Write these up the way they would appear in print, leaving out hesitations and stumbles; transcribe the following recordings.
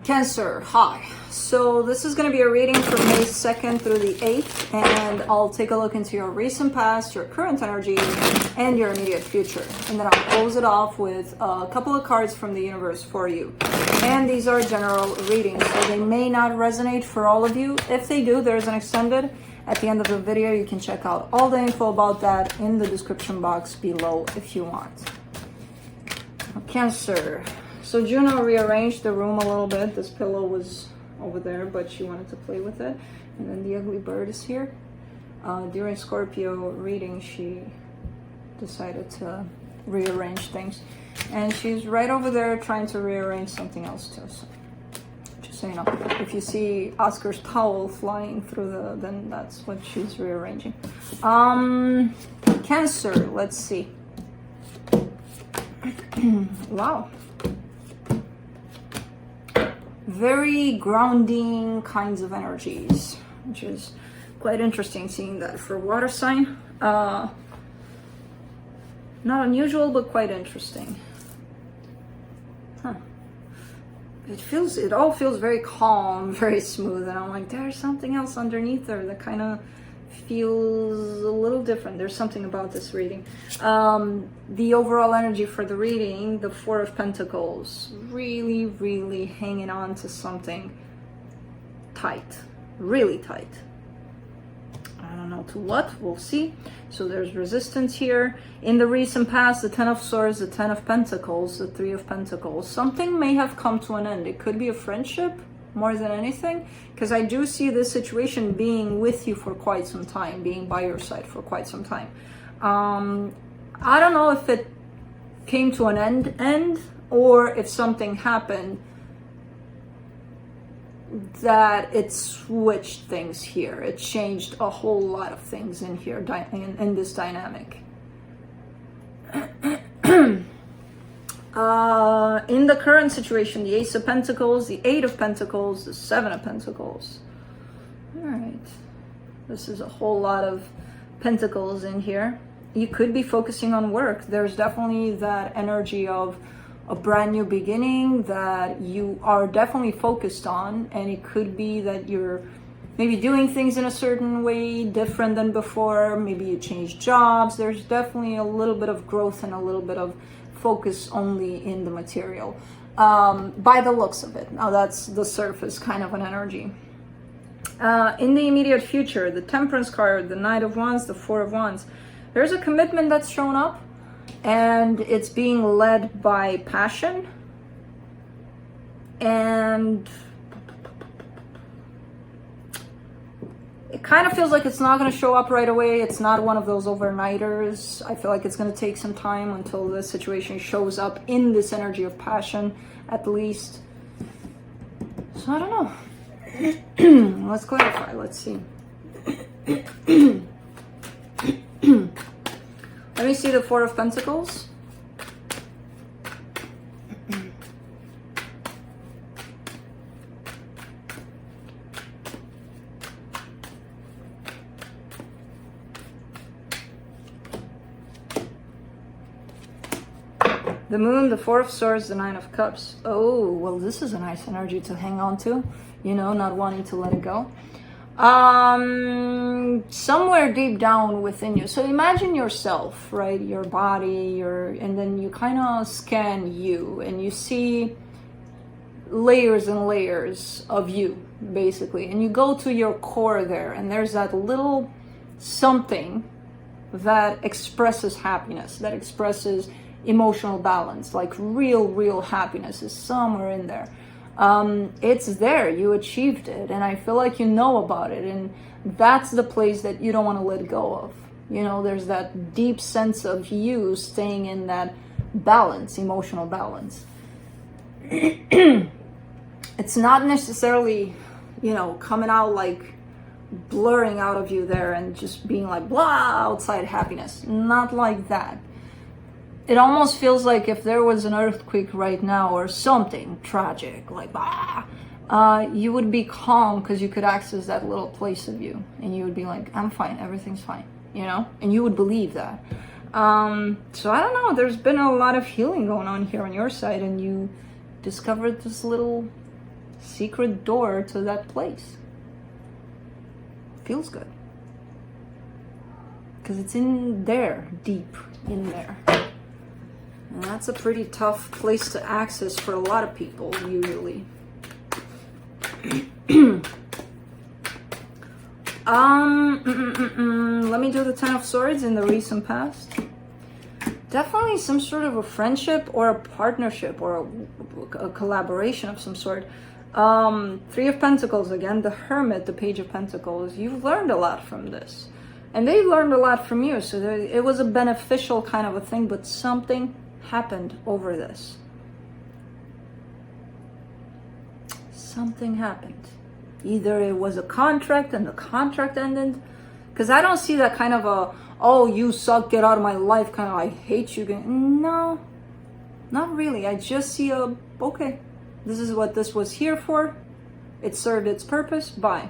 Cancer, hi. So this is going to be a reading from May 2nd through the 8th, and I'll take a look into your recent past, your current energy, and your immediate future. And then I'll close it off with a couple of cards from the universe for you. And these are general readings, so they may not resonate for all of you. If they do, there's an extended at the end of the video. You can check out all the info about that in the description box below if you want. Cancer. So Juno rearranged the room a little bit. This pillow was over there, but she wanted to play with it. And then the ugly bird is here. During Scorpio reading, she decided to rearrange things. And she's right over there trying to rearrange something else too. So just so you know, if you see Oscar's towel flying through then that's what she's rearranging. Cancer, let's see. Wow. Very grounding kinds of energies, which is quite interesting seeing that for water sign. Not unusual, but quite interesting. Huh. It all feels very calm, very smooth, and I'm like, there's something else underneath there that kind of feels a little different. There's something about this reading. The overall energy for the reading, the Four of Pentacles, really hanging on to something tight, really tight. I don't know to what, we'll see. So there's resistance here. In the recent past, the Ten of Swords, the Ten of Pentacles, the Three of Pentacles, something may have come to an end. It could be a friendship more than anything, because I do see this situation being with you for quite some time, being by your side for quite some time. I don't know if it came to an end or if something happened that it switched things here. It changed a whole lot of things in here, in this dynamic. In the current situation, the Ace of Pentacles, the Eight of Pentacles, the Seven of Pentacles. All right. This is a whole lot of pentacles in here. You could be focusing on work. There's definitely that energy of a brand new beginning that you are definitely focused on, and it could be that you're maybe doing things in a certain way different than before. Maybe you changed jobs. There's definitely a little bit of growth and a little bit of focus only in the material, by the looks of it. Now that's the surface kind of an energy. In the immediate future, the Temperance card, the Knight of Wands, the Four of Wands, there's a commitment that's shown up, and it's being led by passion, and it kind of feels like it's not going to show up right away. It's not one of those overnighters. I feel like it's going to take some time until the situation shows up in this energy of passion, at least. So I don't know. Let's clarify. Let's see. Let me see the Four of Pentacles. The Moon, the Four of Swords, the Nine of Cups. Oh, well, this is a nice energy to hang on to, you know, not wanting to let it go. Somewhere deep down within you. So imagine yourself, right? Your body, and then you kind of scan you, and you see layers and layers of you, basically. And you go to your core there, and there's that little something that expresses happiness, that expresses emotional balance, like real happiness is somewhere in there. It's there, you achieved it, and I feel like you know about it, and that's the place that you don't want to let go of. You know, there's that deep sense of you staying in that balance, emotional balance. It's not necessarily, you know, coming out like blurring out of you there and just being like blah outside happiness. Not like that. It almost feels like if there was an earthquake right now or something tragic, like you would be calm because you could access that little place of you, and you would be like, I'm fine, everything's fine, you know, and you would believe that. So I don't know, there's been a lot of healing going on here on your side, and you discovered this little secret door to that place. Feels good. Because it's in there, deep in there. And that's a pretty tough place to access for a lot of people, usually. Let me do the Ten of Swords in the recent past. Definitely some sort of a friendship or a partnership or a collaboration of some sort. Three of Pentacles again, the Hermit, the Page of Pentacles. You've learned a lot from this. And they've learned a lot from you. So it was a beneficial kind of a thing, but something happened over this. Something happened. Either it was a contract and the contract ended. Because I don't see that kind of a, oh, you suck, get out of my life, kind of, I hate you. No, not really. I just see a, okay, this is what this was here for. It served its purpose, bye.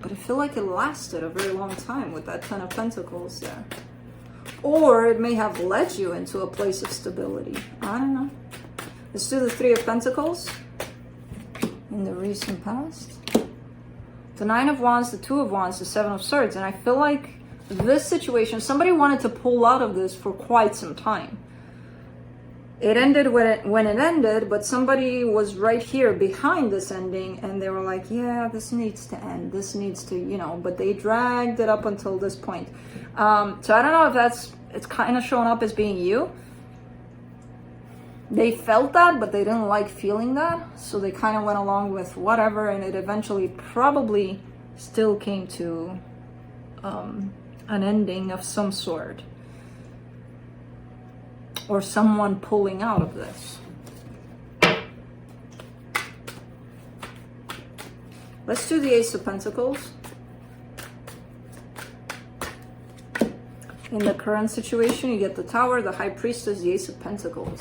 But I feel like it lasted a very long time with that Ten of Pentacles there. Or it may have led you into a place of stability. I don't know. Let's do the Three of Pentacles in the recent past. The Nine of Wands, the Two of Wands, the Seven of Swords. And I feel like this situation, somebody wanted to pull out of this for quite some time. It ended when it ended, but somebody was right here behind this ending, and they were like, yeah, this needs to end. This needs to, you know, but they dragged it up until this point. So I don't know if it's kind of showing up as being you. They felt that, but they didn't like feeling that. So they kind of went along with whatever, and it eventually probably still came to an ending of some sort. Or someone pulling out of this. Let's do the Ace of Pentacles. In the current situation, you get the Tower, the High Priestess, the Ace of Pentacles.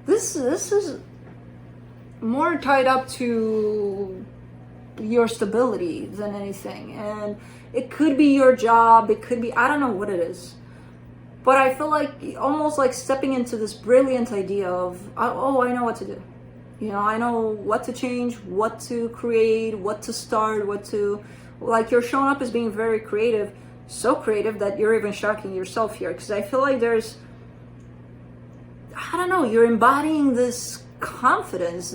This is more tied up to your stability than anything. And it could be your job, it could be, I don't know what it is. But I feel like almost like stepping into this brilliant idea of, oh, I know what to do. You know, I know what to change, what to create, what to start, what to, like you're showing up as being very creative, so creative that you're even shocking yourself here. Because I feel like there's, I don't know, you're embodying this confidence,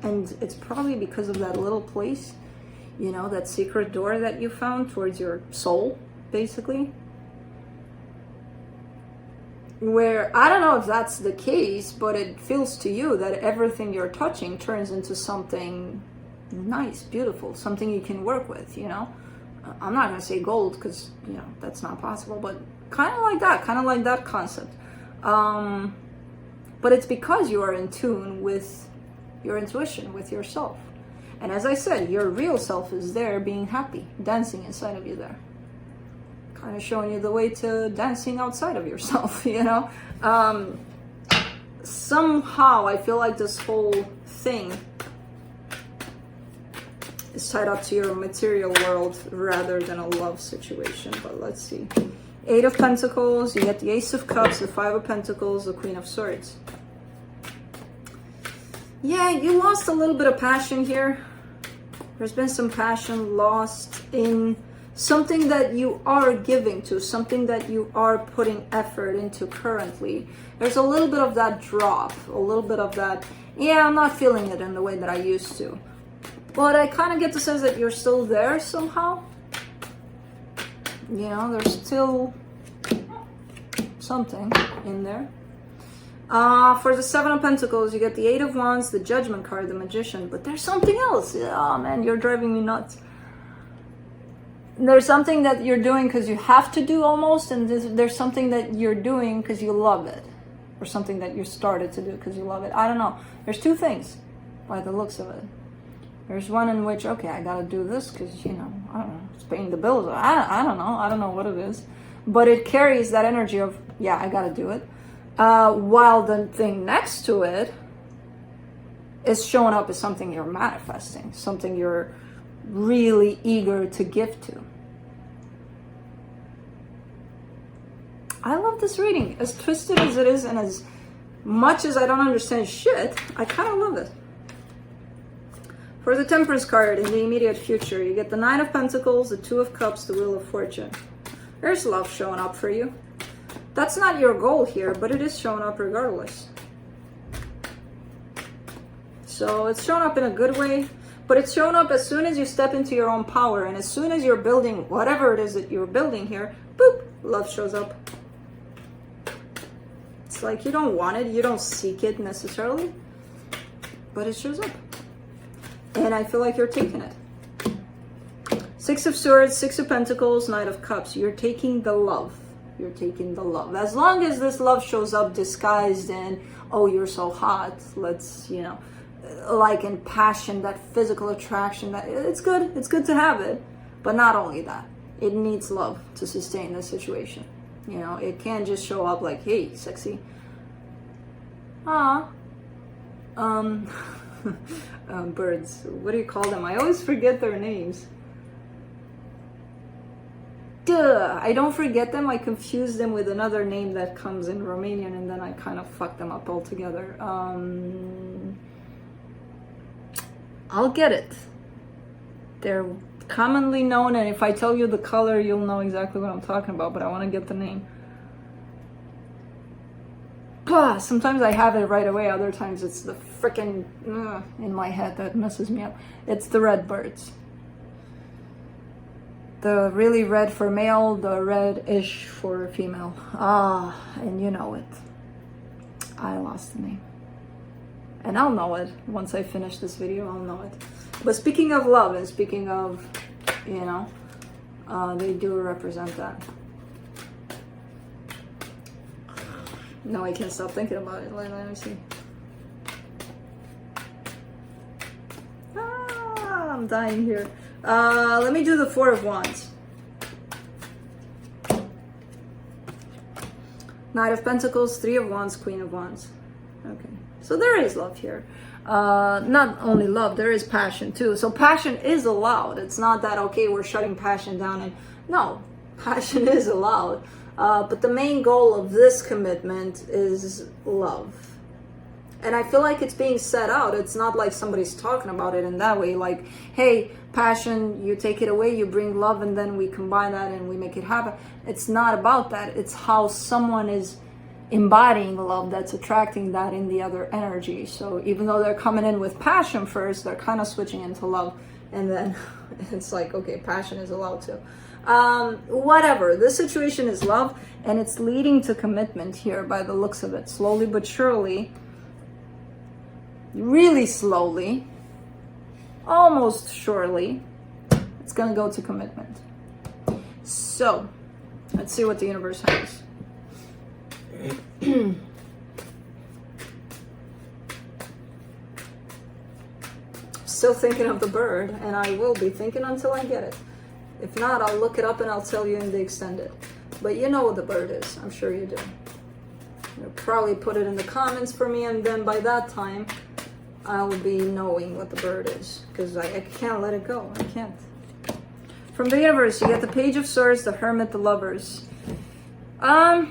and it's probably because of that little place, you know, that secret door that you found towards your soul, basically. Where, I don't know if that's the case, but it feels to you that everything you're touching turns into something nice, beautiful, something you can work with, you know? I'm not going to say gold because, you know, that's not possible, but kind of like that concept. But it's because you are in tune with your intuition, with yourself. And as I said, your real self is there being happy, dancing inside of you there. Kind of showing you the way to dancing outside of yourself, you know? Somehow I feel like this whole thing is tied up to your material world rather than a love situation. But let's see. Eight of Pentacles, you get the Ace of Cups, the Five of Pentacles, the Queen of Swords. Yeah, you lost a little bit of passion here. There's been some passion lost in something that you are giving to, something that you are putting effort into currently. There's a little bit of that drop, a little bit of that, yeah, I'm not feeling it in the way that I used to. But I kind of get the sense that you're still there somehow. You know, there's still something in there. For the Seven of Pentacles, you get the Eight of Wands, the Judgment card, the Magician. But there's something else. Oh man, you're driving me nuts. There's something that you're doing because you have to do almost, and there's something that you're doing because you love it, or something that you started to do because you love it. I don't know. There's two things by the looks of it. There's one in which, okay, I gotta do this because, you know, I don't know, it's paying the bills. I don't know what it is, but it carries that energy of, yeah, I gotta do it. While the thing next to it is showing up as something you're manifesting, something you're really eager to give to. I love this reading. As twisted as it is and as much as I don't understand shit, I kind of love it. For the Temperance card in the immediate future, you get the Nine of Pentacles, the Two of Cups, the Wheel of Fortune. There's love showing up for you. That's not your goal here, but it is showing up regardless. So it's showing up in a good way, but it's showing up as soon as you step into your own power, and as soon as you're building whatever it is that you're building here, boop, love shows up. It's like you don't want it, you don't seek it necessarily, but it shows up. And I feel like you're taking it. Six of Swords, Six of Pentacles, Knight of Cups. You're taking the love. You're taking the love. As long as this love shows up disguised in, oh, you're so hot, let's, you know, like in passion, that physical attraction, that it's good to have it, but not only that, it needs love to sustain the situation. You know, it can't just show up like, hey, sexy. Birds, what do you call them? I always forget their names. Duh, I don't forget them, I confuse them with another name that comes in Romanian, and then I kind of fuck them up altogether. I'll get it. They're commonly known, and if I tell you the color, you'll know exactly what I'm talking about, but I want to get the name. Sometimes I have it right away, other times it's the frickin' in my head that messes me up. It's the red birds. The really red for male, the red-ish for female. And you know it. I lost the name. And I'll know it. Once I finish this video, I'll know it. But speaking of love and speaking of, you know, they do represent that. No, I can't stop thinking about it. Let me see. I'm dying here. Let me do the Four of Wands. Knight of Pentacles, Three of Wands, Queen of Wands. Okay, so there is love here. Not only love, there is passion too. So passion is allowed. It's not that, okay, we're shutting passion down. And no, passion is allowed. But the main goal of this commitment is love. And I feel like it's being set out. It's not like somebody's talking about it in that way. Like, hey, passion, you take it away, you bring love, and then we combine that and we make it happen. It's not about that. It's how someone is embodying love that's attracting that in the other energy. So even though they're coming in with passion first, they're kind of switching into love. And then it's like, okay, passion is allowed to. Whatever. This situation is love, and it's leading to commitment here by the looks of it. Slowly but surely. Really slowly, almost surely, it's gonna go to commitment. So, let's see what the universe has. Still thinking of the bird, and I will be thinking until I get it. If not, I'll look it up and I'll tell you in the extended. But you know what the bird is, I'm sure you do. You'll probably put it in the comments for me, and then by that time, I'll be knowing what the bird is, because I can't let it go. I can't. From the universe, you get the Page of Swords, the Hermit, the Lovers. Yeah,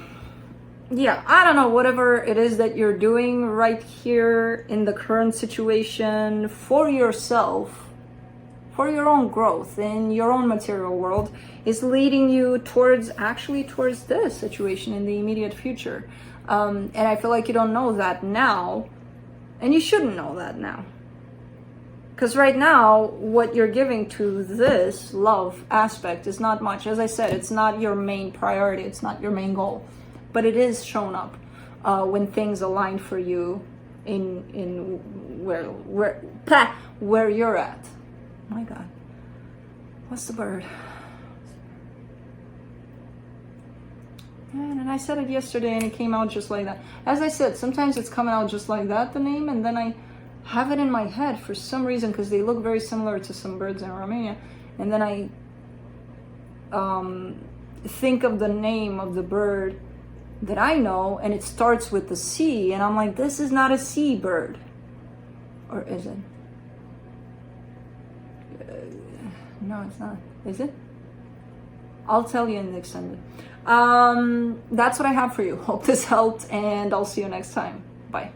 I don't know, whatever it is that you're doing right here in the current situation for yourself, for your own growth in your own material world, is leading you towards this situation in the immediate future. And I feel like you don't know that now. And you shouldn't know that now. Because right now, what you're giving to this love aspect is not much. As I said, it's not your main priority. It's not your main goal. But it is shown up when things align for you in where you're at. My God. What's the bird? And I said it yesterday and it came out just like that. As I said, sometimes it's coming out just like that, the name, and then I have it in my head for some reason because they look very similar to some birds in Romania. And then I think of the name of the bird that I know, and it starts with the C, and I'm like, this is not a sea bird. Or is it? No, it's not. Is it? I'll tell you in the extended. That's what I have for you. Hope this helped, and I'll see you next time. Bye.